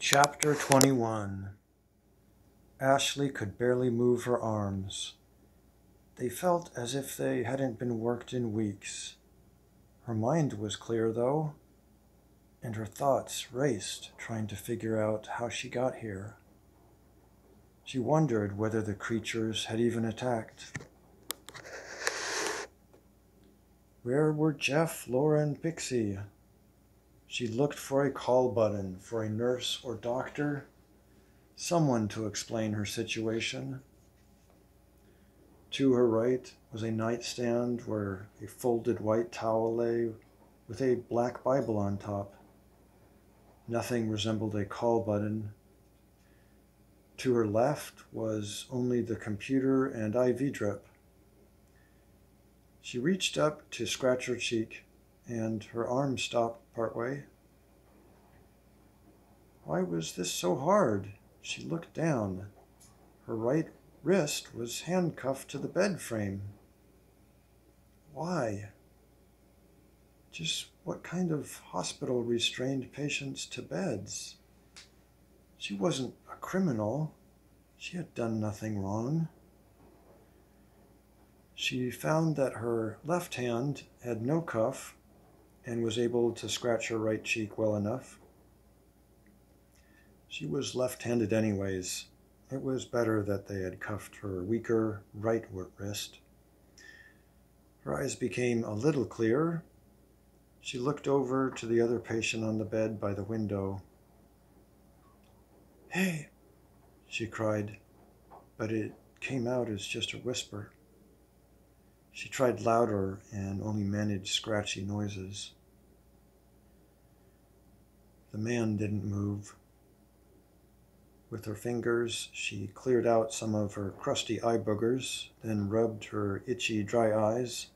Chapter 21. Ashley could barely move her arms. They felt as if they hadn't been worked in weeks. Her mind was clear, though, and her thoughts raced, trying to figure out how she got here. She wondered whether the creatures had even attacked. Where were Jeff, Laura, and Pixie? She looked for a call button for a nurse or doctor, someone to explain her situation. To her right was a nightstand where a folded white towel lay with a black Bible on top. Nothing resembled a call button. To her left was only the computer and IV drip. She reached up to scratch her cheek, and her arm stopped partway. Why was this so hard? She looked down. Her right wrist was handcuffed to the bed frame. Why? Just what kind of hospital restrained patients to beds? She wasn't a criminal. She had done nothing wrong. She found that her left hand had no cuff and was able to scratch her right cheek well enough. She was left-handed anyways. It was better that they had cuffed her weaker right wrist. Her eyes became a little clearer. She looked over to the other patient on the bed by the window. "Hey," she cried, but it came out as just a whisper. She tried louder and only managed scratchy noises. The man didn't move. With her fingers, she cleared out some of her crusty eye boogers, then rubbed her itchy, dry eyes.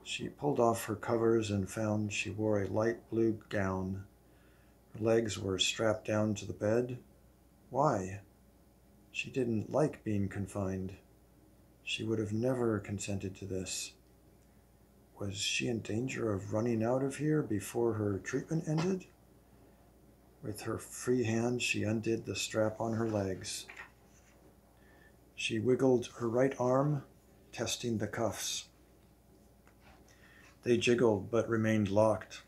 She pulled off her covers and found she wore a light blue gown. Her legs were strapped down to the bed. Why? She didn't like being confined. She would have never consented to this. Was she in danger of running out of here before her treatment ended? With her free hand, she undid the strap on her legs. She wiggled her right arm, testing the cuffs. They jiggled but remained locked.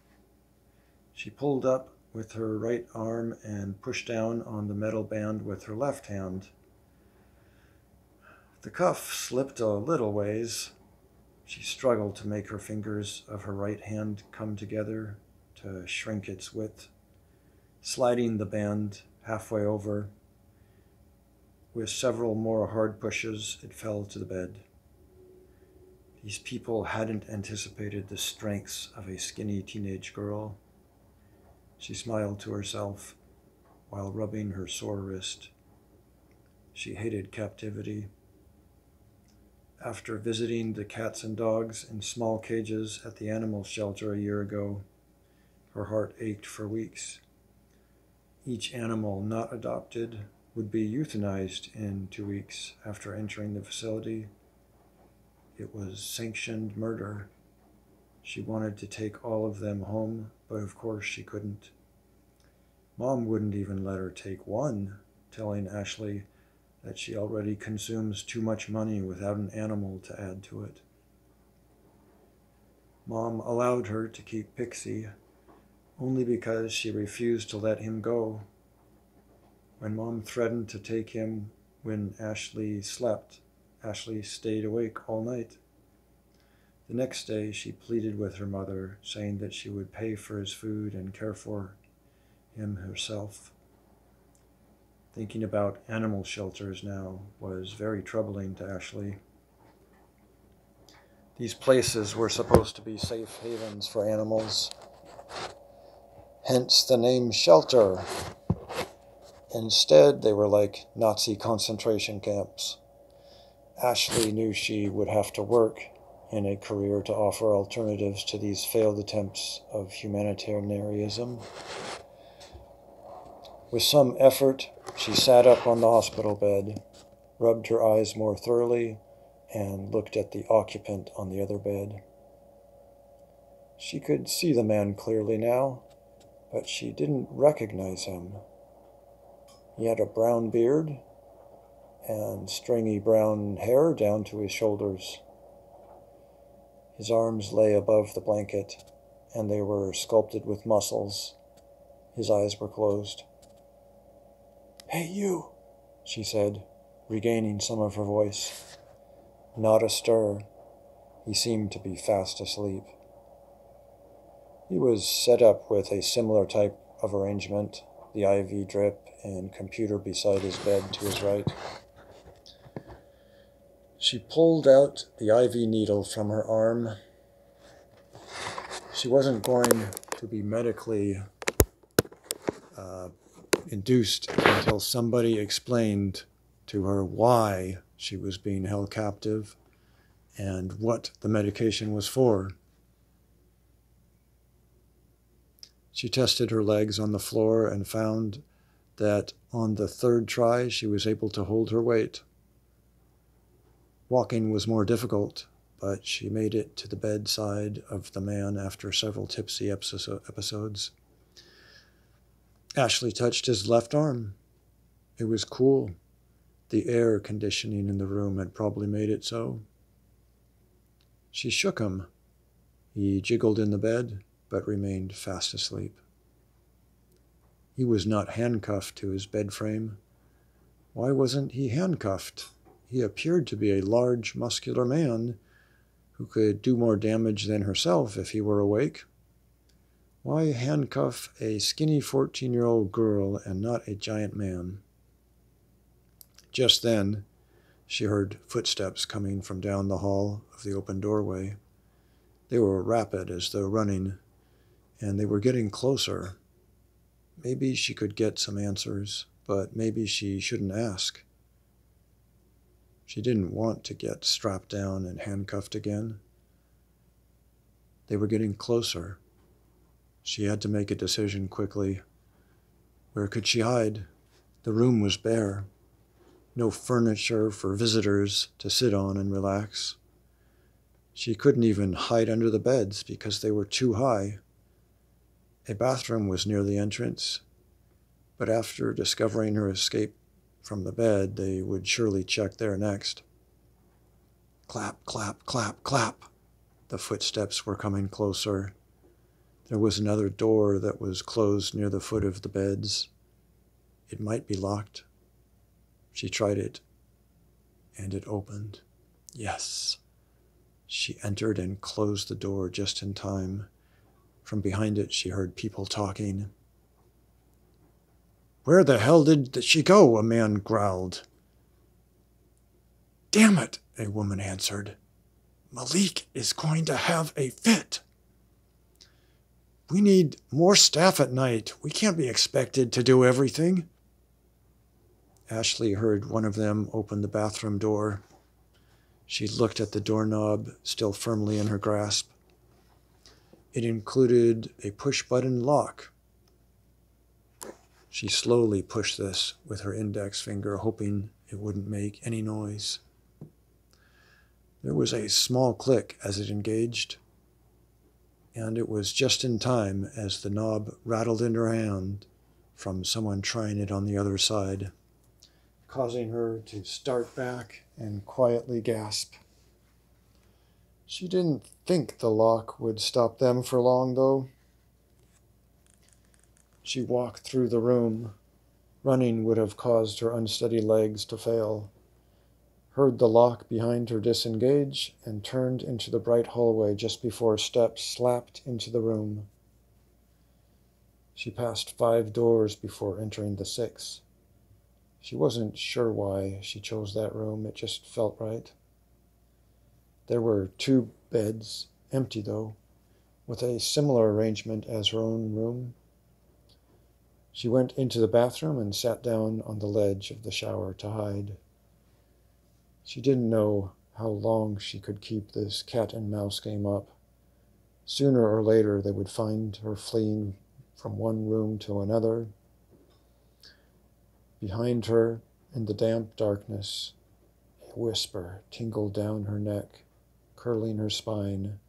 She pulled up with her right arm and pushed down on the metal band with her left hand. The cuff slipped a little ways. She struggled to make her fingers of her right hand come together to shrink its width. Sliding the band halfway over. With several more hard pushes, it fell to the bed. These people hadn't anticipated the strengths of a skinny teenage girl. She smiled to herself while rubbing her sore wrist. She hated captivity. After visiting the cats and dogs in small cages at the animal shelter a year ago, her heart ached for weeks. Each animal not adopted would be euthanized in 2 weeks after entering the facility. It was sanctioned murder. She wanted to take all of them home, but of course she couldn't. Mom wouldn't even let her take one, telling Ashley that she already consumes too much money without an animal to add to it. Mom allowed her to keep Pixie, only because she refused to let him go. When Mom threatened to take him when Ashley slept, Ashley stayed awake all night. The next day, she pleaded with her mother, saying that she would pay for his food and care for him herself. Thinking about animal shelters now was very troubling to Ashley. These places were supposed to be safe havens for animals. Hence the name shelter. Instead, they were like Nazi concentration camps. Ashley knew she would have to work in a career to offer alternatives to these failed attempts of humanitarianism. With some effort, she sat up on the hospital bed, rubbed her eyes more thoroughly, and looked at the occupant on the other bed. She could see the man clearly now. but she didn't recognize him. He had a brown beard and stringy brown hair down to his shoulders. His arms lay above the blanket, and they were sculpted with muscles. His eyes were closed. "Hey, you," she said, regaining some of her voice. Not a stir. He seemed to be fast asleep. He was set up with a similar type of arrangement, the IV drip and computer beside his bed to his right. She pulled out the IV needle from her arm. She wasn't going to be medically induced until somebody explained to her why she was being held captive and what the medication was for. She tested her legs on the floor and found that on the third try she was able to hold her weight. Walking was more difficult, but she made it to the bedside of the man after several tipsy episodes. Ashley touched his left arm. It was cool. The air conditioning in the room had probably made it so. She shook him. He jiggled in the bed, but remained fast asleep. He was not handcuffed to his bed frame. Why wasn't he handcuffed? He appeared to be a large, muscular man who could do more damage than herself if he were awake. Why handcuff a skinny 14-year-old girl and not a giant man? Just then, she heard footsteps coming from down the hall of the open doorway. They were rapid as though running, and they were getting closer. Maybe she could get some answers, but maybe she shouldn't ask. She didn't want to get strapped down and handcuffed again. They were getting closer. She had to make a decision quickly. Where could she hide? The room was bare. No furniture for visitors to sit on and relax. She couldn't even hide under the beds because they were too high. A bathroom was near the entrance, but after discovering her escape from the bed, they would surely check there next. Clap, clap, clap, clap. The footsteps were coming closer. There was another door that was closed near the foot of the beds. It might be locked. She tried it, and it opened. Yes. She entered and closed the door just in time. From behind it, she heard people talking. "Where the hell did she go?" a man growled. "Damn it," a woman answered. "Malik is going to have a fit. We need more staff at night. We can't be expected to do everything." Ashley heard one of them open the bathroom door. She looked at the doorknob, still firmly in her grasp. It included a push-button lock. She slowly pushed this with her index finger, hoping it wouldn't make any noise. There was a small click as it engaged, and it was just in time as the knob rattled in her hand from someone trying it on the other side, causing her to start back and quietly gasp. She didn't think the lock would stop them for long, though. She walked through the room. Running would have caused her unsteady legs to fail. Heard the lock behind her disengage, and turned into the bright hallway just before steps slapped into the room. She passed 5 doors before entering the 6th. She wasn't sure why she chose that room, it just felt right. There were 2 beds, empty though, with a similar arrangement as her own room. She went into the bathroom and sat down on the ledge of the shower to hide. She didn't know how long she could keep this cat and mouse game up. Sooner or later they would find her fleeing from one room to another. Behind her, in the damp darkness, a whisper tingled down her neck, curling her spine.